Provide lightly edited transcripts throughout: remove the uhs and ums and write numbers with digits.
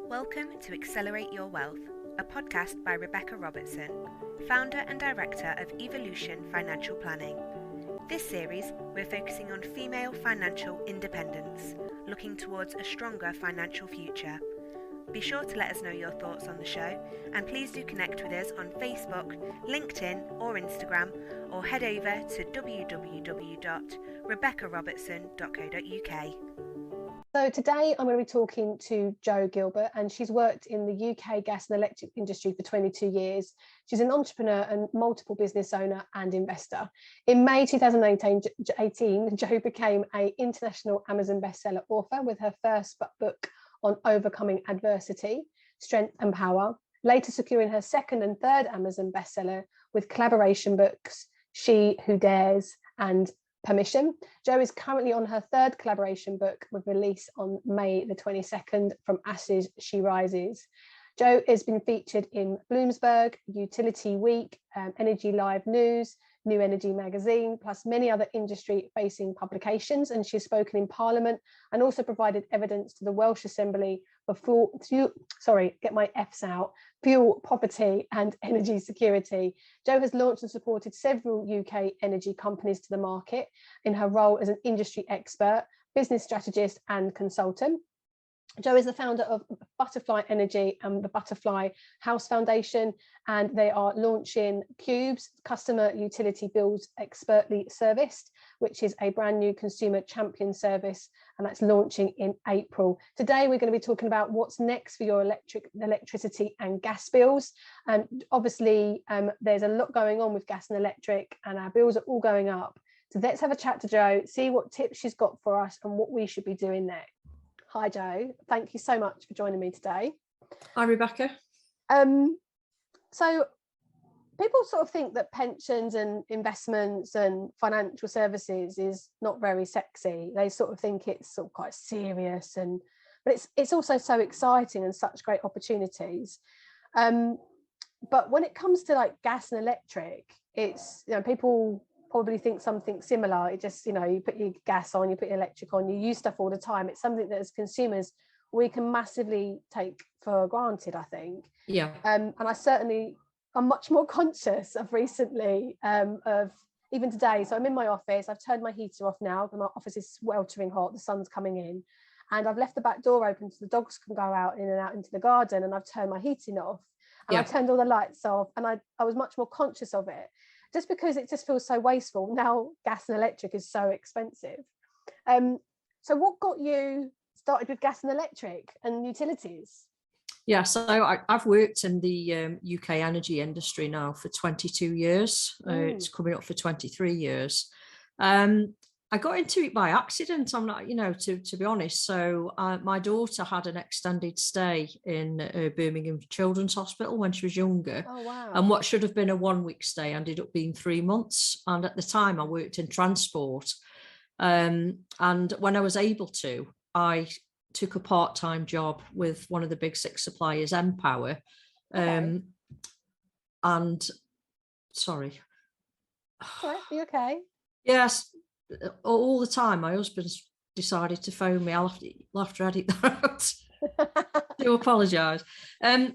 Welcome to Accelerate Your Wealth, a podcast by Rebecca Robertson, founder and director of Evolution Financial Planning. This series, we're focusing on female financial independence, looking towards a stronger financial future. Be sure to let us know your thoughts on the show, and please do connect with us on Facebook, LinkedIn or Instagram, or head over to www.rebeccarobertson.co.uk. So today I'm going to be talking to Jo Gilbert, and she's worked in the UK gas and electric industry for 22 years. She's an entrepreneur and multiple business owner and investor. In May 2018, Jo became an international Amazon bestseller author with her first book on overcoming adversity, strength and power, later securing her second and third Amazon bestseller with collaboration books, She Who Dares and Permission. Jo is currently on her third collaboration book with release on May the 22nd, From Ashes She Rises. Jo has been featured in Bloomsburg, Utility Week, Energy Live News, New Energy Magazine, plus many other industry-facing publications, and she's spoken in Parliament and also provided evidence to the Welsh Assembly for fuel poverty and energy security. Jo has launched and supported several UK energy companies to the market in her role as an industry expert, business strategist and consultant. Jo is the founder of Butterfly Energy and the Butterfly House Foundation, and they are launching Cubes, Customer Utility Bills Expertly Serviced, which is a brand new consumer champion service, and that's launching in April. Today, we're going to be talking about what's next for your electricity and gas bills. And obviously, there's a lot going on with gas and electric, and our bills are all going up. So let's have a chat to Jo, see what tips she's got for us and what we should be doing next. Hi, Jo. Thank you so much for joining me today. Hi, Rebecca. So people sort of think that pensions and investments and financial services is not very sexy. They sort of think it's sort of quite serious, but it's also so exciting and such great opportunities. But when it comes to like gas and electric, it's, people probably think something similar. It just, you put your gas on, you put your electric on, you use stuff all the time. It's something that as consumers we can massively take for granted, I think. Yeah. And I'm much more conscious of recently, of even today. So I'm in my office, I've turned my heater off now, my office is sweltering hot, the sun's coming in, and I've left the back door open so the dogs can go out in and out into the garden, and I've turned my heating off, and I turned all the lights off, and I was much more conscious of it, just because it just feels so wasteful. Now gas and electric is so expensive. So what got you started with gas and electric and utilities? Yeah, so I've worked in the UK energy industry now for 22 years. It's coming up for 23 years. I got into it by accident. I'm not, to be honest. So my daughter had an extended stay in Birmingham Children's Hospital when she was younger. Oh, wow. And what should have been a 1-week stay ended up being 3 months. And at the time I worked in transport. And when I was able to, I took a part-time job with one of the big 6 suppliers, Empower. Okay. And sorry. Sorry, are you okay? Yes. All the time, my husband's decided to phone me. I'll have to edit that out. I do apologise. I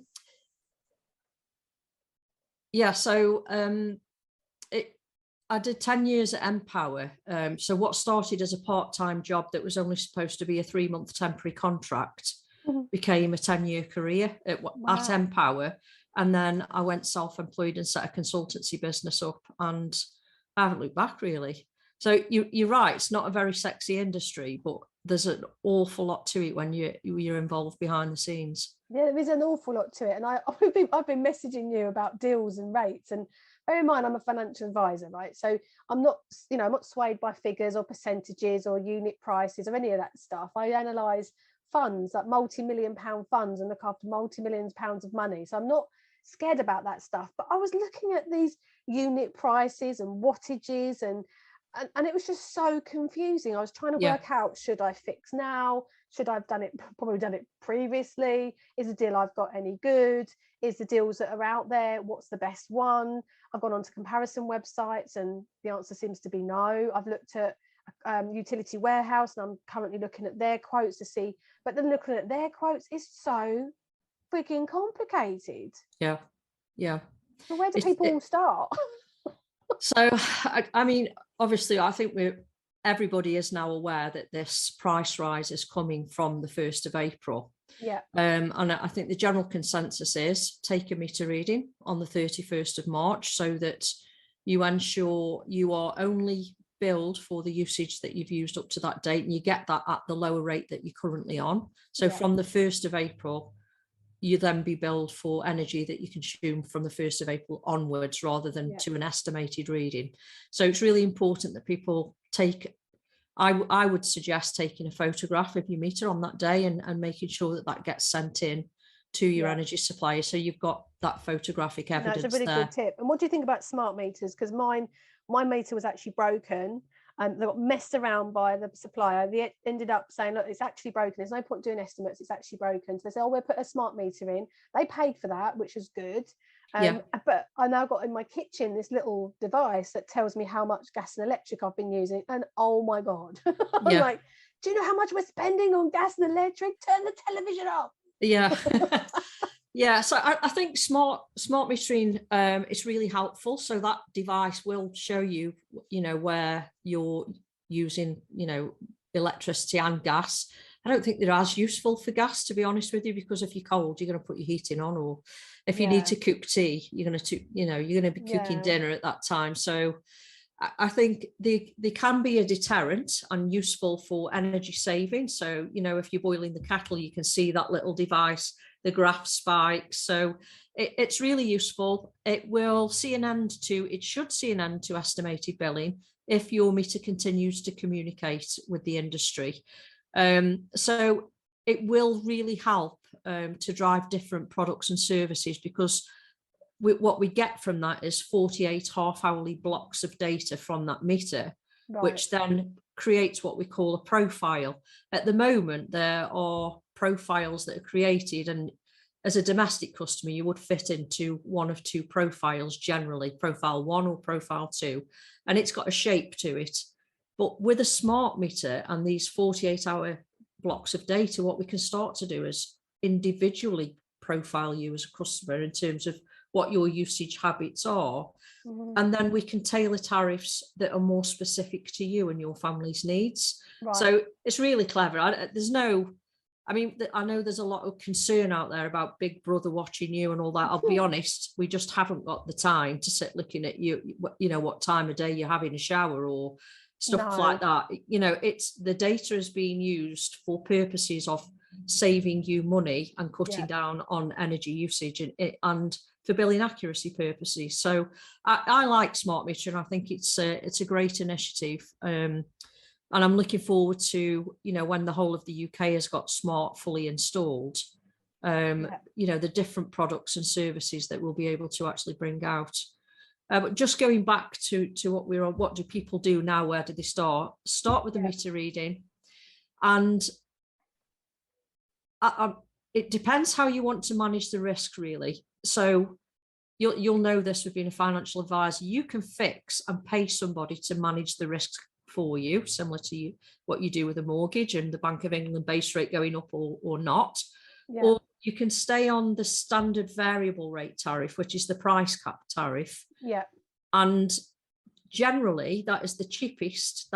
did 10 years at Empower. So what started as a part-time job that was only supposed to be a 3-month temporary contract became a 10-year career at Empower. And then I went self-employed and set a consultancy business up, and I haven't looked back really. So you're right, it's not a very sexy industry, but there's an awful lot to it when you're involved behind the scenes. Yeah, there is an awful lot to it. And I've been messaging you about deals and rates. And bear in mind, I'm a financial advisor, right? So I'm not swayed by figures or percentages or unit prices or any of that stuff. I analyse funds, like multi-million pound funds, and look after multi-millions pounds of money. So I'm not scared about that stuff. But I was looking at these unit prices and wattages, and it was just so confusing. I was trying to work out, should I fix now? Should I have probably done it previously? Is the deal I've got any good? Is the deals that are out there, what's the best one? I've gone onto comparison websites and the answer seems to be no. I've looked at utility warehouse, and I'm currently looking at their quotes to see, but then looking at their quotes is so freaking complicated. Yeah. So where do people start? So, I mean, obviously, I think everybody is now aware that this price rise is coming from the 1st of April. Yeah. And I think the general consensus is take a meter reading on the 31st of March so that you ensure you are only billed for the usage that you've used up to that date, and you get that at the lower rate that you're currently on. So from the 1st of April, you then be billed for energy that you consume from the 1st of April onwards, rather than to an estimated reading. So it's really important that people take, I would suggest taking a photograph of your meter on that day and making sure that gets sent in to your energy supplier, so you've got that photographic evidence. That's a really good tip. And what do you think about smart meters? Because my meter was actually broken, and they got messed around by the supplier. They ended up saying, look, it's actually broken, there's no point doing estimates, it's actually broken. So they said, oh, we'll put a smart meter in. They paid for that, which is good. But I now got in my kitchen this little device that tells me how much gas and electric I've been using, and oh my God. I'm like, do you know how much we're spending on gas and electric? Turn the television off. So I think smart metering is really helpful. So that device will show you, where you're using, electricity and gas. I don't think they're as useful for gas, to be honest with you, because if you're cold, you're going to put your heating on, or if you need to cook tea, you're going to be cooking dinner at that time. So I think they can be a deterrent and useful for energy saving. So, if you're boiling the kettle, you can see that little device, the graph spikes. So it's really useful. It should see an end to estimated billing if your meter continues to communicate with the industry. So it will really help to drive different products and services, because what we get from that is 48 half-hourly blocks of data from that meter, which then creates what we call a profile. At the moment, there are profiles that are created, and as a domestic customer, you would fit into one of two profiles generally, profile 1 or profile 2, and it's got a shape to it. But with a smart meter and these 48-hour blocks of data, what we can start to do is individually profile you as a customer in terms of what your usage habits are. And then we can tailor tariffs that are more specific to you and your family's needs. So it's really clever. I know there's a lot of concern out there about Big Brother watching you and all that. I'll be honest, we just haven't got the time to sit looking at you, what time of day you're having a shower or stuff like that. It's the data is being used for purposes of saving you money and cutting down on energy usage and for billing accuracy purposes. So I like smart meter, and I think it's a great initiative. And I'm looking forward to, when the whole of the UK has got smart fully installed, the different products and services that we'll be able to actually bring out. But just going back to what we're on, what do people do now? Where do they start? Start with the meter reading. And it depends how you want to manage the risk, really. So you'll know this with being a financial advisor. You can fix and pay somebody to manage the risk for you, similar to what you do with a mortgage and the Bank of England base rate going up or not. Or you can stay on the standard variable rate tariff, which is the price cap tariff. And generally, that is the cheapest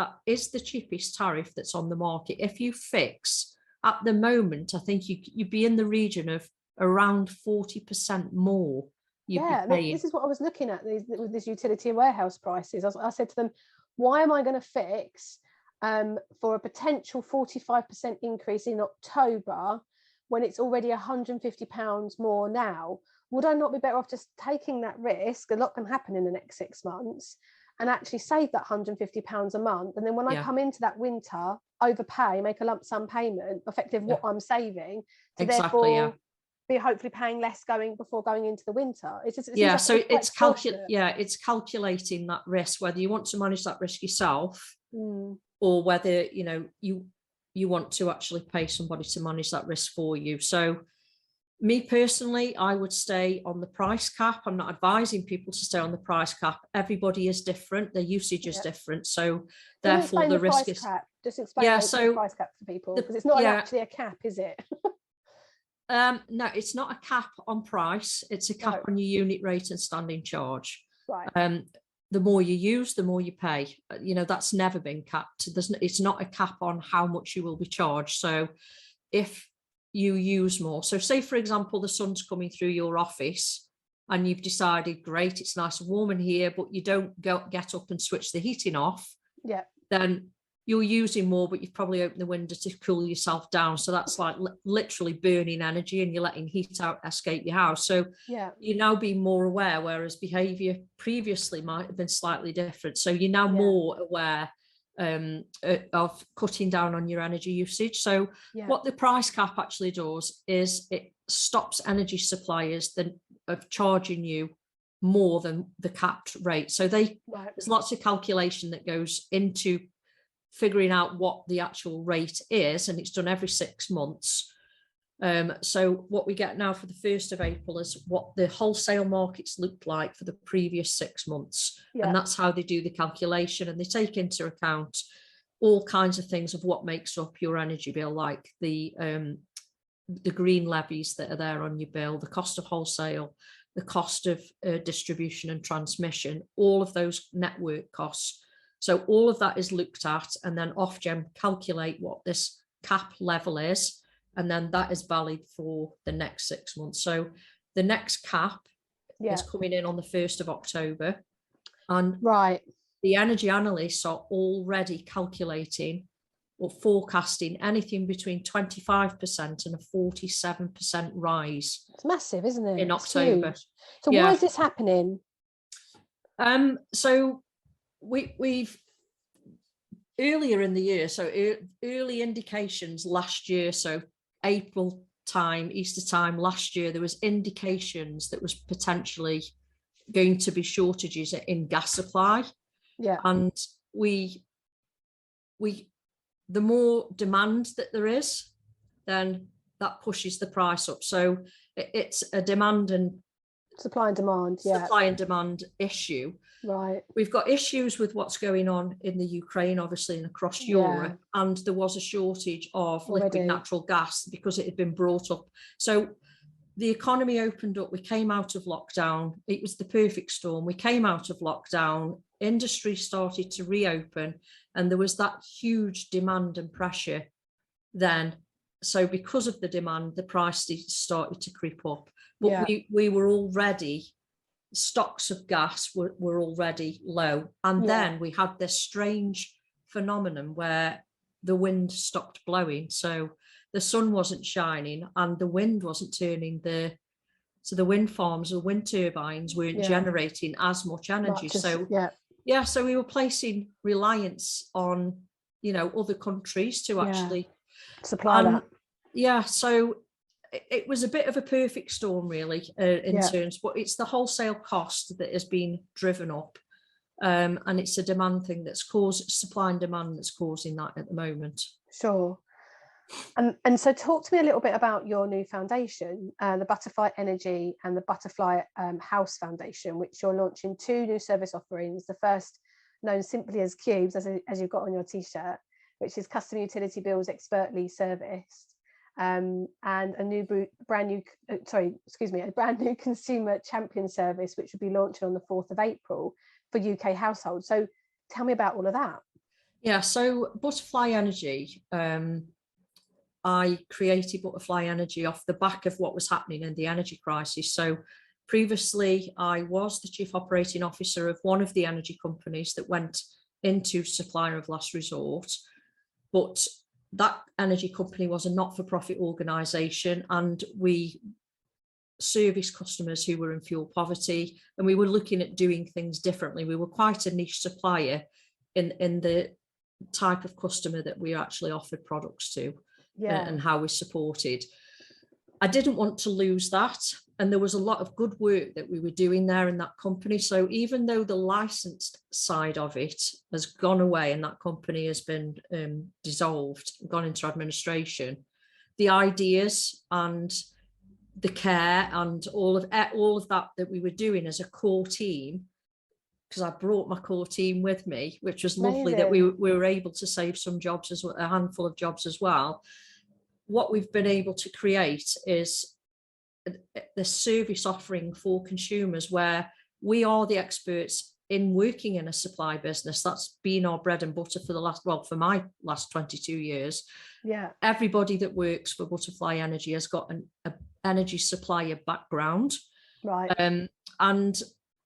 tariff that's on the market. If you fix at the moment, I think you'd be in the region of around 40% more. This is what I was looking at with this utility and warehouse prices. I said to them, why am I going to fix for a potential 45% increase in October when it's already £150 more now? Would I not be better off just taking that risk? A lot can happen in the next 6 months, and actually save that £150 a month. And then when I come into that winter, overpay, make a lump sum payment, effective what I'm saving, to therefore be hopefully paying less before going into the winter. It's calculating that risk, whether you want to manage that risk yourself or whether you want to actually pay somebody to manage that risk for you. So Me personally, I would stay on the price cap. I'm not advising people to stay on the price cap. Everybody is different. Their usage is different. So therefore the risk is... Just explain the price cap for people, because it's not actually a cap, is it? No, it's not a cap on price. It's a cap on your unit rate and standing charge. Right. The more you use, the more you pay. That's never been capped. It's not a cap on how much you will be charged. So if you use more, so say for example the sun's coming through your office and you've decided, great, it's nice and warm in here, but you don't get up and switch the heating off, then you're using more, but you've probably opened the window to cool yourself down. So that's like literally burning energy, and you're letting heat out escape your house. So you're now being more aware, whereas behaviour previously might have been slightly different. So you're now more aware of cutting down on your energy usage. So what the price cap actually does is it stops energy suppliers of charging you more than the capped rate. So there's lots of calculation that goes into figuring out what the actual rate is, and it's done every 6 months. So what we get now for the 1st of April is what the wholesale markets looked like for the previous 6 months. And that's how they do the calculation, and they take into account all kinds of things of what makes up your energy bill, like the green levies that are there on your bill, the cost of wholesale, the cost of distribution and transmission, all of those network costs. So all of that is looked at, and then Ofgem calculate what this cap level is, and then that is valid for the next 6 months. So the next cap is coming in on the 1st of October. And the energy analysts are already calculating or forecasting anything between 25% and a 47% rise. It's massive, isn't it? In October. So why is this happening? So we've earlier in the year, so early indications last year, so April time, Easter time last year, there was indications that was potentially going to be shortages in gas supply. And the more demand that there is, then that pushes the price up. So it's a demand and supply and demand issue. Right. We've got issues with what's going on in the Ukraine, obviously, and across Europe, and there was a shortage of liquid natural gas because it had been brought up. So the economy opened up, we came out of lockdown, it was the perfect storm. We came out of lockdown, industry started to reopen, and there was that huge demand and pressure then. So because of the demand, the price started to creep up. But we were already, stocks of gas were already low. And then we had this strange phenomenon where the wind stopped blowing. So the sun wasn't shining and the wind wasn't turning so the wind farms or wind turbines weren't generating as much energy. So we were placing reliance on, other countries to actually supply that. Yeah, so it was a bit of a perfect storm, really, in terms, but it's the wholesale cost that has been driven up, and it's a demand thing that's caused supply and demand that's causing that at the moment. Sure. And so talk to me a little bit about your new foundation, the Butterfly Energy and the Butterfly House Foundation, which you're launching 2 new service offerings. The first, known simply as Cubes, as you've got on your t-shirt, which is custom utility bills expertly serviced. And a brand new consumer champion service, which will be launching on the 4th of April for UK households. So tell me about all of that. Yeah, so Butterfly Energy, I created Butterfly Energy off the back of what was happening in the energy crisis. So previously, I was the Chief Operating Officer of one of the energy companies that went into supplier of last resort, but that energy company was a not-for-profit organisation, and we serviced customers who were in fuel poverty, and we were looking at doing things differently. We were quite a niche supplier in the type of customer that we actually offered products to, and how we supported. I didn't want to lose that, and there was a lot of good work that we were doing there in that company. So even though the licensed side of it has gone away and that company has been dissolved, gone into administration, the ideas and the care and all of that we were doing as a core team, because I brought my core team with me, which was lovely. That we were able to save some jobs, as a handful of jobs as well. What we've been able to create is the service offering for consumers, where we are the experts in working in a supply business. That's been our bread and butter for my last 22 years. Yeah. Everybody that works for Butterfly Energy has got an energy supplier background. Right. And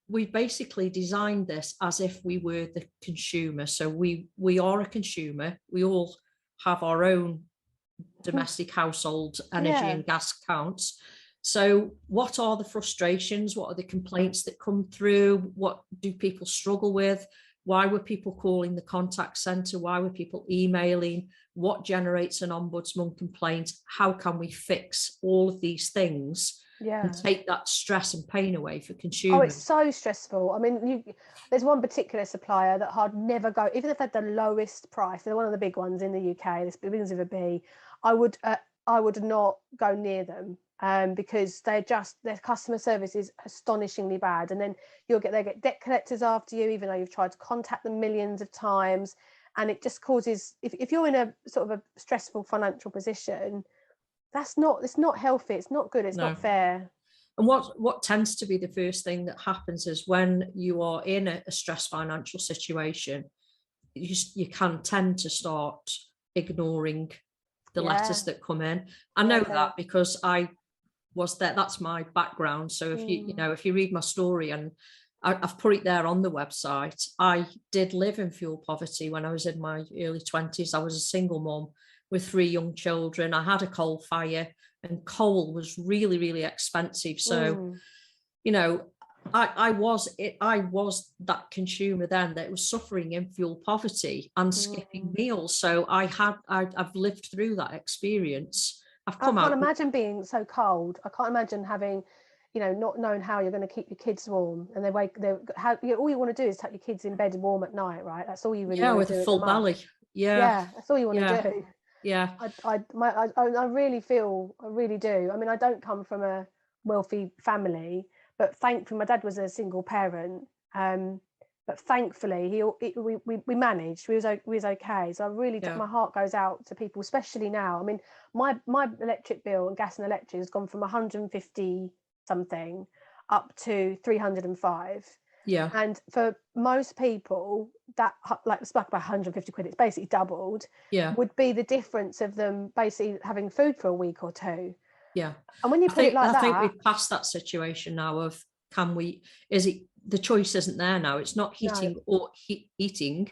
we basically designed this as if we were the consumer. So we are a consumer. We all have our own domestic household energy and gas accounts. So what are the frustrations? What are the complaints that come through? What do people struggle with? Why were people calling the contact centre? Why were people emailing? What generates an ombudsman complaint? How can we fix all of these things and take that stress and pain away for consumers? Oh, it's so stressful. I mean, there's one particular supplier that I'd never go, even if they had the lowest price, they're one of the big ones in the UK, this begins with a B, I would not go near them. Because their customer service is astonishingly bad, and then they get debt collectors after you, even though you've tried to contact them millions of times, and it just causes, if you're in a sort of a stressful financial position, it's not healthy, it's not good, it's not fair. And what tends to be the first thing that happens is when you are in a stressed financial situation, you can tend to start ignoring the letters that come in. I know that because I was there. That's my background. So if if you read my story, and I've put it there on the website, I did live in fuel poverty when I was in my early 20s. I was a single mum with 3 young children. I had a coal fire, and coal was really, really expensive. So, I was that consumer then that was suffering in fuel poverty and skipping meals. So I've lived through that expall I can't imagine being so cold. I can't imagine having, not knowing how you're going to keep your kids warm, and all you want to do is tuck your kids in bed warm at night, right? That's all you really want to do. With a full belly. That's all you want to do. Yeah. I really do. I mean, I don't come from a wealthy family, but thankfully my dad was a single parent. But thankfully, we managed. We was okay. So I really, my heart goes out to people, especially now. I mean, my electric bill and gas and electric has gone from 150 something up to 305. Yeah. And for most people, that it's like about 150 quid. It's basically doubled. Yeah. Would be the difference of them basically having food for a week or two. Yeah. And when you put it like that, I think we've passed that situation now of the choice isn't there now. It's not heating or heating.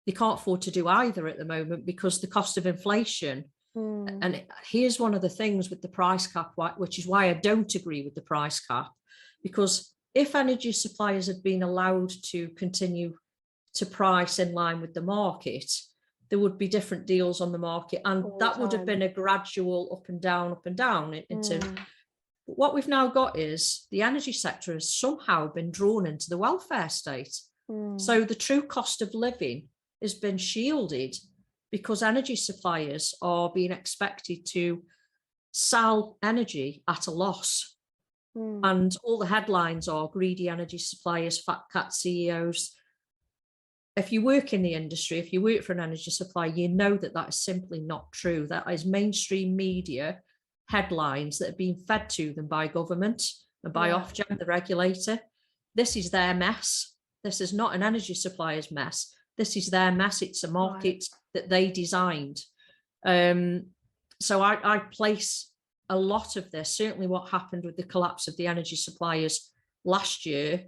They can't afford to do either at the moment because the cost of inflation. And here's one of the things with the price cap, which is why I don't agree with the price cap, because if energy suppliers had been allowed to continue to price in line with the market, there would be different deals on the market, and that would have been a gradual up and down into what we've now got is the energy sector has somehow been drawn into the welfare state. So the true cost of living has been shielded because energy suppliers are being expected to sell energy at a loss. And all the headlines are greedy energy suppliers, fat cat CEOs. If you work in the industry, if you work for an energy supplier, you know that is simply not true. That is mainstream media headlines that are being fed to them by government and by Ofgem, the regulator. This is their mess. This is not an energy supplier's mess. This is their mess. It's a market that they designed. So I place a lot of this, certainly what happened with the collapse of the energy suppliers last year,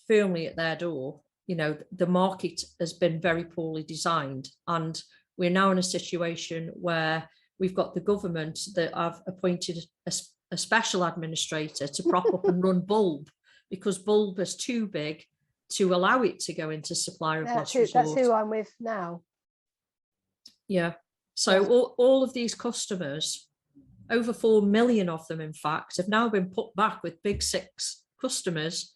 firmly at their door. The market has been very poorly designed, and we're now in a situation where we've got the government that have appointed a special administrator to prop up and run Bulb, because Bulb is too big to allow it to go into supplier of last resort. That's who I'm with now. Yeah. So all of these customers, over 4 million of them, in fact, have now been put back with big six suppliers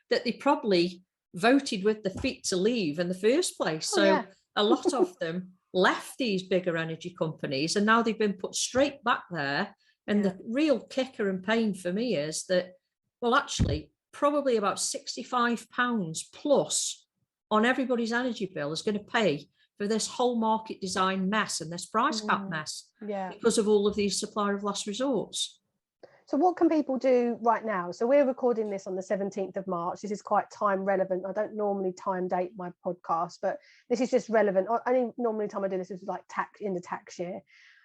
that they probably voted with their feet to leave in the first place. So a lot of them left these bigger energy companies, and now they've been put straight back there And the real kicker and pain for me is that, well, actually, probably about £65 plus on everybody's energy bill is going to pay for this whole market design mess and this price cap mess because of all of these supplier of last resorts. So what can people do right now? So we're recording this on the 17th of March. This is quite time relevant. I don't normally time date my podcast, but this is just relevant. Normally time I do this is like in the tax year.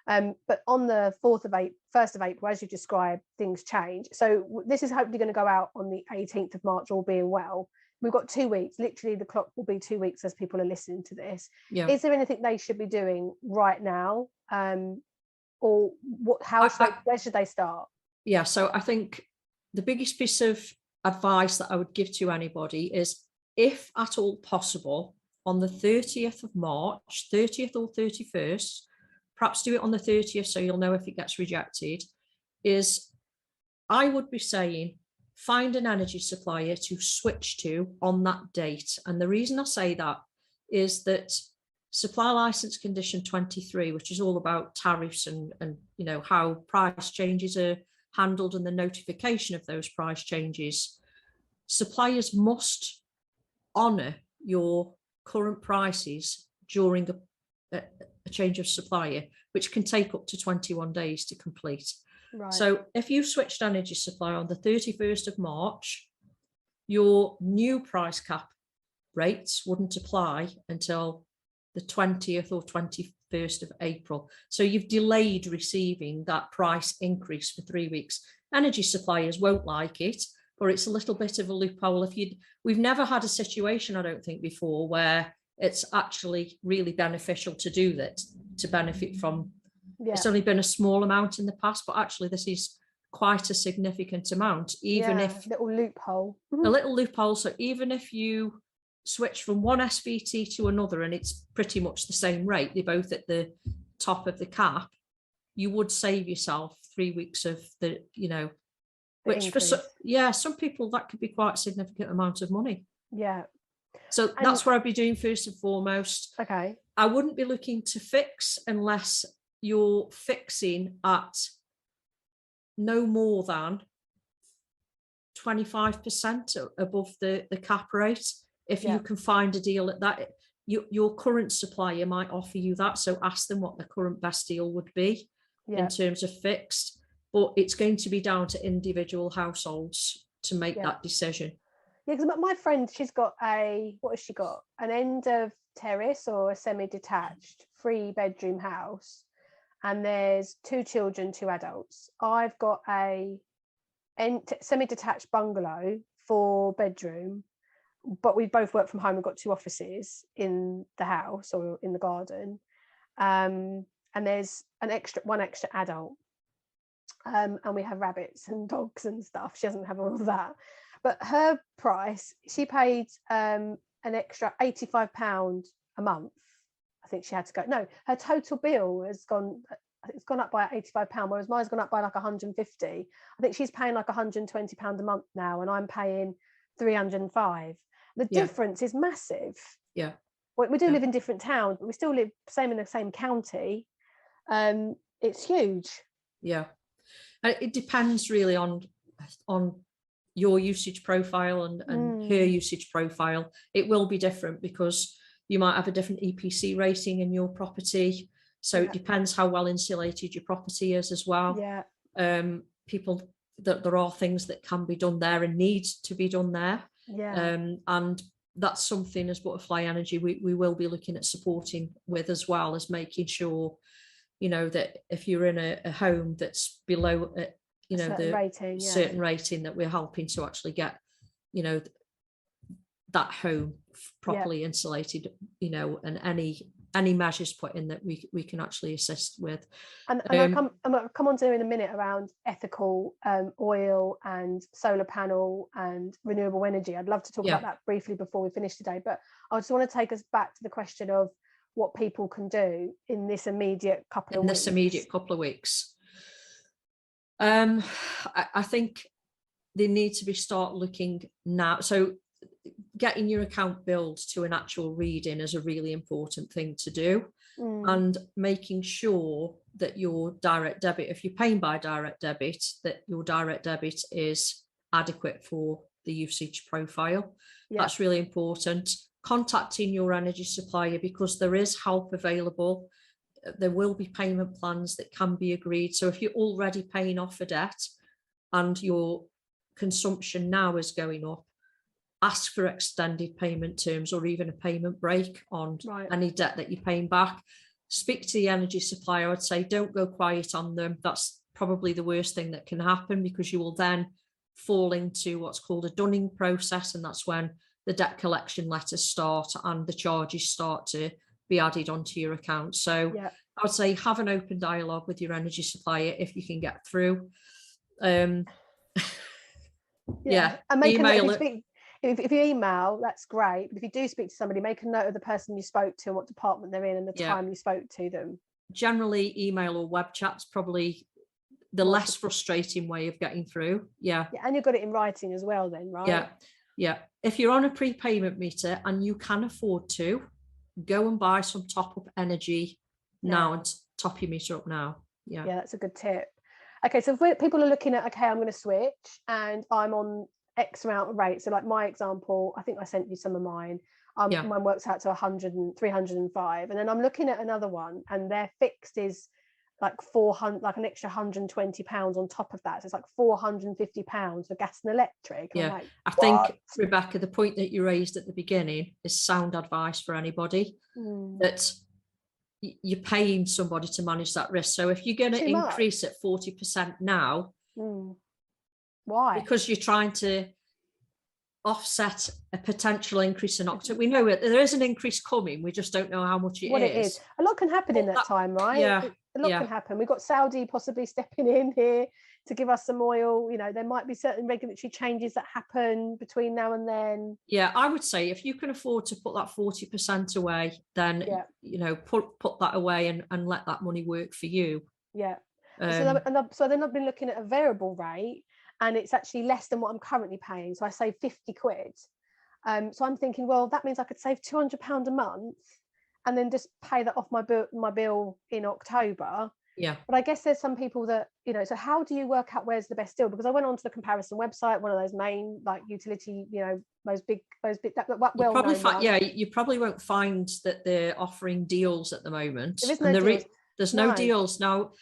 But on the 1st of April, as you described, things change. So this is hopefully going to go out on the 18th of March, all being well. We've got 2 weeks. Literally, the clock will be 2 weeks as people are listening to this. Yeah. Is there anything they should be doing right now? Or where should they start? Yeah, so I think the biggest piece of advice that I would give to anybody is, if at all possible, on the 30th of March, 30th or 31st, perhaps do it on the 30th so you'll know if it gets rejected, is I would be saying find an energy supplier to switch to on that date. And the reason I say that is that Supply License Condition 23, which is all about tariffs and you know how price changes are handled and the notification of those price changes, suppliers must honour your current prices during a change of supplier, which can take up to 21 days to complete. Right. So if you switched energy supplier on the 31st of March, your new price cap rates wouldn't apply until the 20th or 21st of April. So you've delayed receiving that price increase for 3 weeks. Energy suppliers won't like it, or it's a little bit of a loophole. We've never had a situation, I don't think, before where it's actually really beneficial to do that, to benefit from. It's only been a small amount in the past, but actually this is quite a significant amount, even if a little loophole. A little loophole. So even if you switch from one SVT to another and it's pretty much the same rate, they're both at the top of the cap, you would save yourself 3 weeks of the, you know, which increase. For some people that could be quite a significant amount of money. Yeah. So that's what I'd be doing first and foremost. Okay. I wouldn't be looking to fix unless you're fixing at no more than 25% above the cap rate. If you can find a deal at that, your current supplier might offer you that. So ask them what the current best deal would be in terms of fixed. But it's going to be down to individual households to make that decision. Yeah, because my friend, she's got what has she got? An end of terrace or a semi-detached 3-bedroom house. And there's 2 children, 2 adults. I've got a semi-detached bungalow, 4-bedroom, but we both work from home. We've got 2 offices in the house or in the garden. And there's one extra adult. And we have rabbits and dogs and stuff. She doesn't have all of that. But her price, she paid an extra £85 a month. I think she had to go. No, her total bill has gone. It's gone up by £85, whereas mine's gone up by like 150. I think she's paying like £120 a month now, and I'm paying 305. The difference is massive. Yeah, we do live in different towns, but we still live in the same county. It's huge. Yeah, it depends really on your usage profile and her usage profile. It will be different because you might have a different EPC rating in your property. So it depends how well insulated your property is as well. Yeah. There are things that can be done there and need to be done there. Yeah. And that's something as Butterfly Energy we will be looking at supporting with, as well as making sure, you know, that if you're in a home that's below certain rating, that we're helping to actually get, you know, that home properly insulated, you know, and any measures put in that we can actually assist with. And I'll come on to in a minute around ethical oil and solar panel and renewable energy. I'd love to talk about that briefly before we finish today, but I just want to take us back to the question of what people can do in this immediate couple of weeks. I think they need to start looking now. So getting your account billed to an actual reading is a really important thing to do. And making sure that your direct debit, if you're paying by direct debit, that your direct debit is adequate for the usage profile. That's really important. Contacting your energy supplier, because there is help available. There will be payment plans that can be agreed. So if you're already paying off a debt and your consumption now is going up, ask for extended payment terms or even a payment break on any debt that you're paying back. Speak to the energy supplier. I'd say don't go quiet on them. That's probably the worst thing that can happen, because you will then fall into what's called a dunning process, and that's when the debt collection letters start and the charges start to be added onto your account. So I would say have an open dialogue with your energy supplier if you can get through. And make email it. If you email, that's great. But if you do speak to somebody, make a note of the person you spoke to and what department they're in and the time you spoke to them. Generally, email or web chat's probably the less frustrating way of getting through. And you've got it in writing as well then, right? If you're on a prepayment meter and you can afford to, go and buy some top-up energy now and top your meter up now. That's a good tip. Okay, so if people are looking at, okay, I'm going to switch and I'm on X amount of rate. So like my example, I think I sent you some of mine. Mine works out to 305. And then I'm looking at another one and their fixed is like 400, like an extra £120 on top of that. So it's like £450 for gas and electric. Like, I think, Rebecca, the point that you raised at the beginning is sound advice for anybody, that you're paying somebody to manage that risk. So if you're going to increase at 40% now, why? Because you're trying to offset a potential increase in October. We know there is an increase coming. We just don't know how much it is. A lot can happen in that time, right? A lot can happen. We've got Saudi possibly stepping in here to give us some oil. There might be certain regulatory changes that happen between now and then. I would say if you can afford to put that 40% away, then put that away and let that money work for you. So then I've been looking at a variable rate, and it's actually less than what I'm currently paying. So I save 50 quid. So I'm thinking, well, that means I could save £200 a month and then just pay that off my bill in October. But I guess there's some people that, so how do you work out where's the best deal? Because I went onto the comparison website, one of those main like utility, those big you probably won't find that they're offering deals at the moment. There is no deals. There's no deals. Now,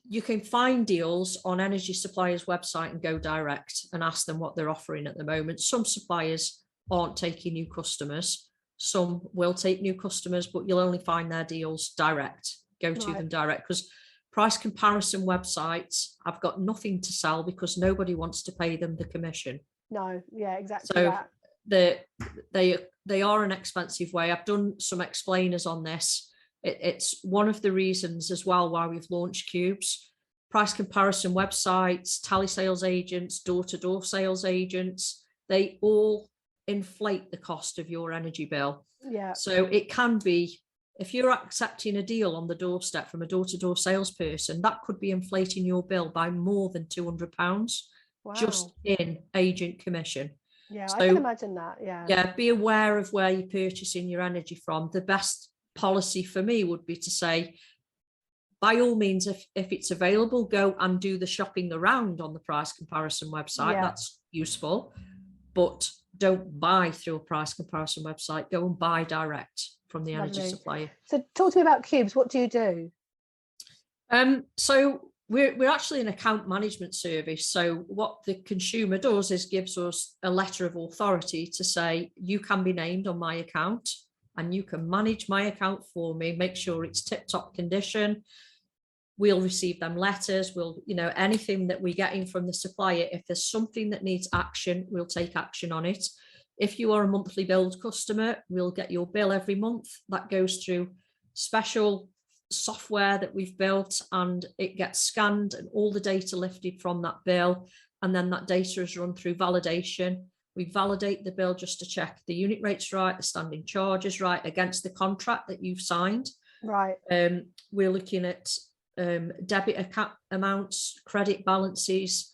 you can find deals on energy suppliers' website and go direct and ask them what they're offering at the moment. Some suppliers aren't taking new customers. Some will take new customers, but you'll only find their deals direct. Go to them direct, because price comparison websites have got nothing to sell because nobody wants to pay them the commission. No, exactly. So they are an expensive way. I've done some explainers on this. It's one of the reasons as well why we've launched Cubes. Price comparison websites, telesales agents, door-to-door sales agents, they all inflate the cost of your energy bill. So it can be, if you're accepting a deal on the doorstep from a door-to-door salesperson, that could be inflating your bill by more than £200 just in agent commission. So, I can imagine that. Be aware of where you're purchasing your energy from. The best policy for me would be to say, by all means, if it's available, go and do the shopping around on the price comparison website. That's useful, but don't buy through a price comparison website. Go and buy direct from the energy supplier. So talk to me about Cubes. What do you do? So we're actually an account management service. So what the consumer does is gives us a letter of authority to say, you can be named on my account and you can manage my account for me, make sure it's tip-top condition. We'll receive them letters. We'll, anything that we're getting from the supplier, if there's something that needs action, we'll take action on it. If you are a monthly billed customer, we'll get your bill every month. That goes through special software that we've built, and it gets scanned and all the data lifted from that bill. And then that data is run through validation. We validate the bill just to check the unit rate's right, the standing charge is right against the contract that you've signed. Right. We're looking at debit account amounts, credit balances,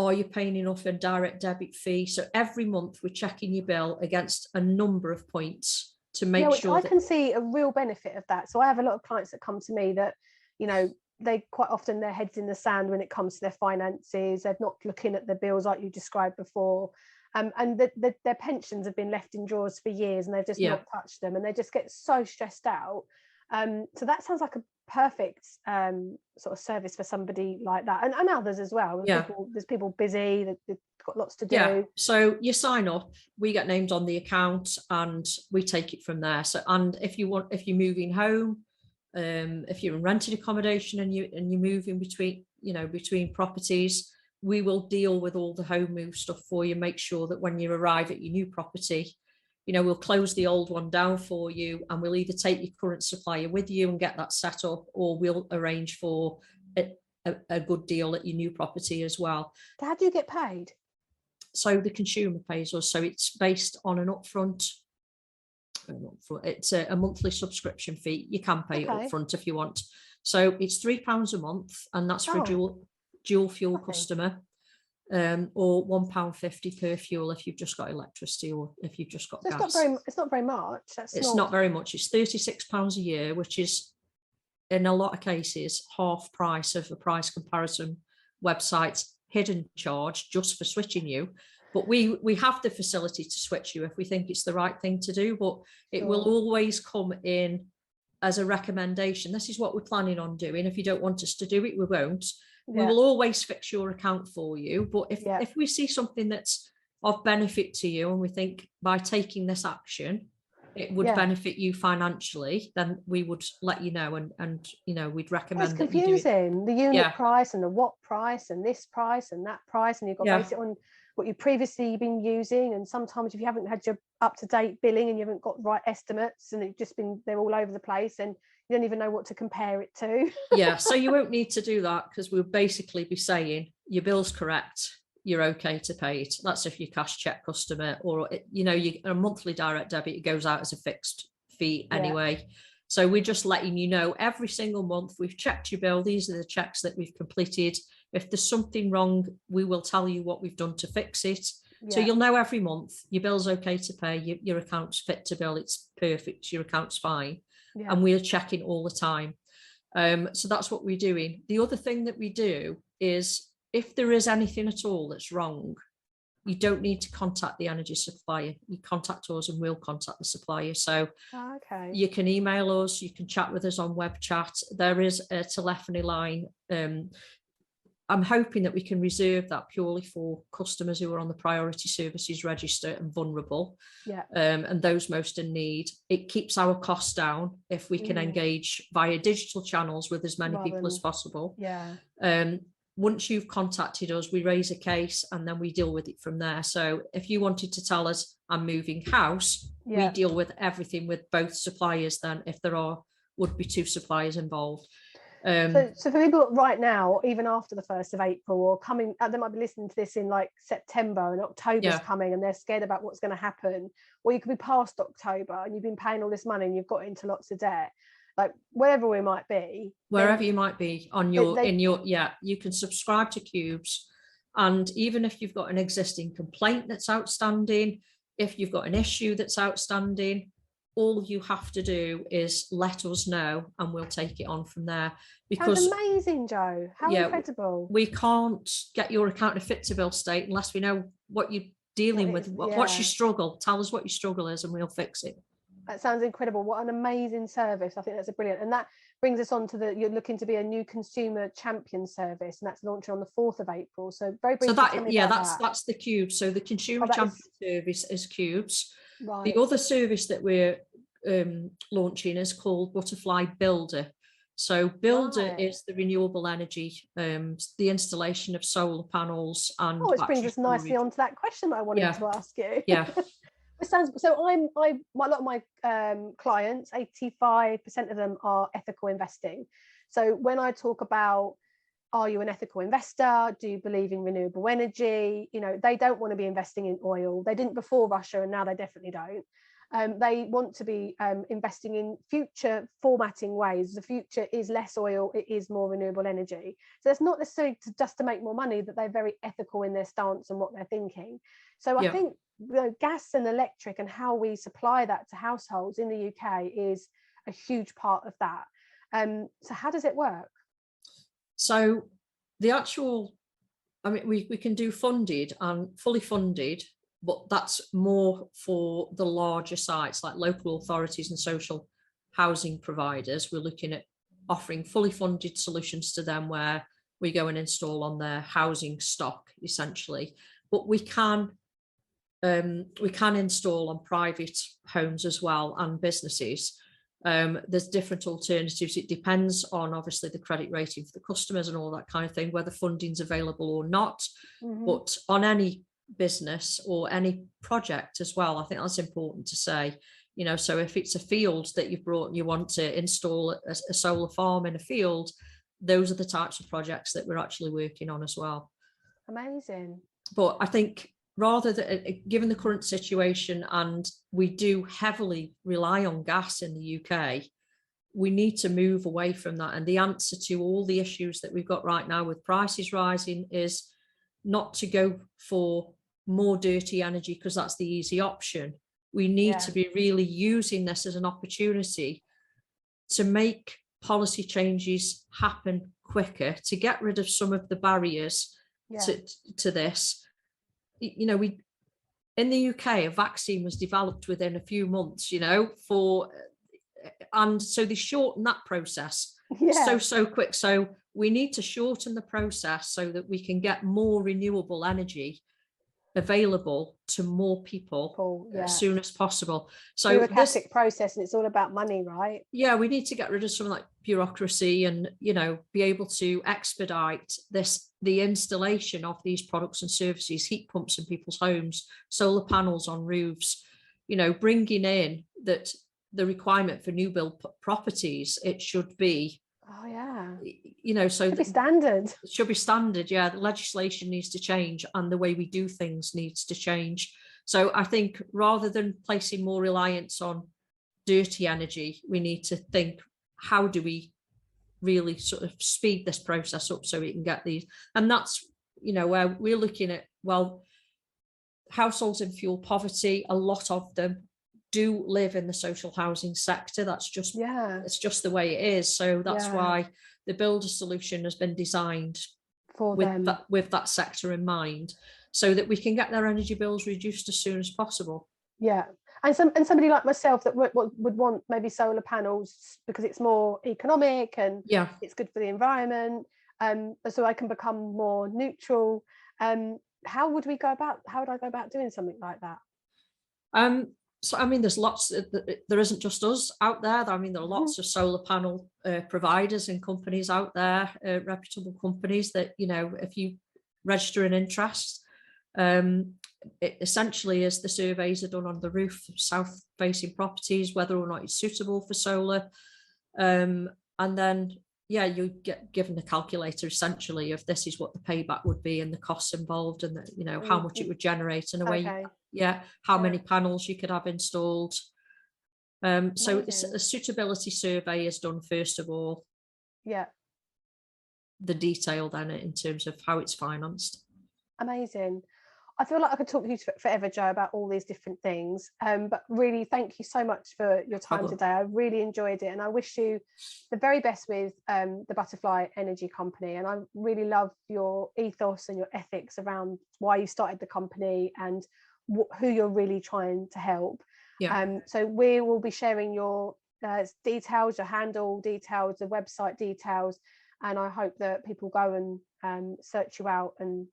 Are you paying enough in direct debit fee? So every month we're checking your bill against a number of points to make sure I can see a real benefit of that. So I have a lot of clients that come to me that, you know, they quite often their heads in the sand when it comes to their finances. They're not looking at the bills like you described before. And their pensions have been left in drawers for years and they've just not touched them, and they just get so stressed out. So that sounds like a perfect sort of service for somebody like that, and others as well. There's people busy, they've got lots to do. So you sign up, we get named on the account, and we take it from there. So, and if you're moving home, if you're in rented accommodation and you're moving between properties, we will deal with all the home move stuff for you. Make sure that when you arrive at your new property, we'll close the old one down for you, and we'll either take your current supplier with you and get that set up, or we'll arrange for a good deal at your new property as well. How do you get paid? So the consumer pays us. So it's based on an upfront. It's a monthly subscription fee. You can pay it upfront if you want. So it's £3 a month, and that's for a dual fuel customer. Or £1.50 per fuel if you've just got electricity, or if you've just got gas. It's not very much. It's not very much. It's £36 a year, which is in a lot of cases half price of the price comparison website's hidden charge just for switching you. But we have the facility to switch you if we think it's the right thing to do, but it will always come in as a recommendation. This is what we're planning on doing. If you don't want us to do it, we won't. We will always fix your account for you. But if we see something that's of benefit to you, and we think by taking this action, it would benefit you financially, then we would let you know, and we'd recommend. It's confusing, the unit price and the watt price and this price and that price, and you've got to base it on what you've previously been using. And sometimes if you haven't had your up-to-date billing and you haven't got right estimates, and they're all over the place, and you don't even know what to compare it to. So you won't need to do that, because we'll basically be saying your bill's correct, you're okay to pay it. That's if you're cash check customer, or a monthly direct debit, it goes out as a fixed fee anyway. So we're just letting you know every single month we've checked your bill. These are the checks that we've completed. If there's something wrong, we will tell you what we've done to fix it. So you'll know every month your bill's okay to pay, your account's fit to bill, it's perfect, your account's fine. And we're checking all the time. So that's what we're doing. The other thing that we do is, if there is anything at all that's wrong, you don't need to contact the energy supplier. You contact us and we'll contact the supplier. So you can email us, you can chat with us on web chat. There is a telephony line. I'm hoping that we can reserve that purely for customers who are on the priority services register and vulnerable, and those most in need. It keeps our costs down if we can engage via digital channels with as many people as possible. Once you've contacted us, we raise a case and then we deal with it from there. So if you wanted to tell us, I'm moving house, we deal with everything with both suppliers then, if there would be two suppliers involved. So for people right now, even after the 1st of April, or coming, they might be listening to this in like September, and October's coming and they're scared about what's going to happen, or you could be past October and you've been paying all this money and you've got into lots of debt, like wherever we might be, wherever you might be on you can subscribe to Cubes. And even if you've got an existing complaint that's outstanding, if you've got an issue that's outstanding, all you have to do is let us know and we'll take it on from there. Because that's amazing, Jo. How incredible. We can't get your account in a fit to bill state unless we know what you're dealing with. What's your struggle? Tell us what your struggle is and we'll fix it. That sounds incredible. What an amazing service. I think that's brilliant. And that brings us on to you're looking to be a new consumer champion service, and that's launching on the 4th of April. So very briefly. So that's the Cubes. So the consumer champion service is Cubes. Right. The other service that we're launching is called Butterfly Builder. So Builder is the renewable energy, the installation of solar panels and. Which brings us nicely onto that question that I wanted to ask you. So a lot of my clients, 85% of them are ethical investing. So when I talk about, are you an ethical investor? Do you believe in renewable energy? They don't want to be investing in oil. They didn't before Russia, and now they definitely don't. They want to be investing in future formatting ways. The future is less oil, it is more renewable energy. So it's not necessarily just to make more money, that they're very ethical in their stance and what they're thinking. So I think gas and electric and how we supply that to households in the UK is a huge part of that. So how does it work? So the actual, I mean, we can do funded and fully funded, but that's more for the larger sites like local authorities and social housing providers. We're looking at offering fully funded solutions to them where we go and install on their housing stock essentially. But we can install on private homes as well and businesses. There's different alternatives. It depends on obviously the credit rating for the customers and all that kind of thing, whether funding's available or not. But on any business or any project as well, I think that's important to say. You know, so if it's a field that you've brought and you want to install a solar farm in a field, those are the types of projects that we're actually working on as well. Amazing. But I think rather than, given the current situation, and we do heavily rely on gas in the UK, we need to move away from that. And the answer to all the issues that we've got right now with prices rising is not to go for more dirty energy because that's the easy option. We need to be really using this as an opportunity to make policy changes happen quicker, to get rid of some of the barriers to this. You know, we in the UK, a vaccine was developed within a few months, you know, and so they shorten that process so quick. So we need to shorten the process so that we can get more renewable energy available to more people as soon as possible. So bureaucratic process, and it's all about money, right? Yeah, we need to get rid of some like bureaucracy and, you know, be able to expedite the installation of these products and services, heat pumps in people's homes, solar panels on roofs, you know, bringing in that the requirement for new build properties, it should be, you know, so should be standard. The legislation needs to change and the way we do things needs to change. So I think rather than placing more reliance on dirty energy, we need to think, how do we really sort of speed this process up so we can get these? And that's, you know, where we're looking at, well, households in fuel poverty, a lot of them do live in the social housing sector. That's just it's just the way it is. So that's why the builder solution has been designed for them with that sector in mind, so that we can get their energy bills reduced as soon as possible. And somebody like myself that would want maybe solar panels because it's more economic and it's good for the environment, so I can become more neutral. How would I go about doing something like that? So, I mean, there's lots, there isn't just us out there. I mean, there are lots of solar panel providers and companies out there, reputable companies that, you know, if you register an interest, it essentially is the surveys are done on the roof of south-facing properties, whether or not it's suitable for solar. And then, you get given a calculator essentially of this is what the payback would be and the costs involved and you know, how much it would generate in a way. How many panels you could have installed. So it's a suitability survey is done first of all. The detail then in terms of how it's financed. Amazing. I feel like I could talk to you forever, Jo, about all these different things. But really, thank you so much for your time today. I really enjoyed it, and I wish you the very best with the Butterfly Energy Company. And I really love your ethos and your ethics around why you started the company and who you're really trying to help. So we will be sharing your details, your handle details, the website details, and I hope that people go and search you out and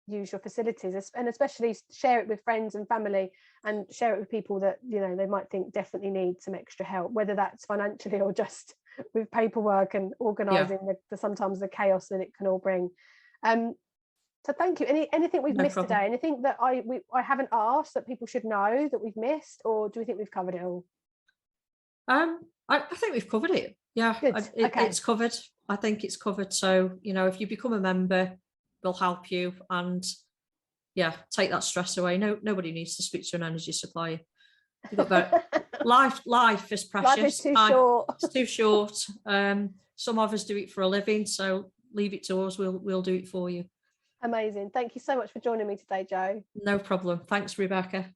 use your facilities, and especially share it with friends and family, and share it with people that, you know, they might think definitely need some extra help, whether that's financially or just with paperwork and organising the sometimes the chaos that it can all bring. So thank you. Anything we've missed today? Anything that I haven't asked that people should know that we've missed, or do we think we've covered it all? I think we've covered it. It's covered. I think it's covered. So, you know, if you become a member, we'll help you and take that stress away. Nobody needs to speak to an energy supplier. You've got life is precious. Life is too short. It's too short. Some of us do it for a living, so leave it to us. We'll do it for you. Amazing. Thank you so much for joining me today, Jo. No problem. Thanks, Rebecca.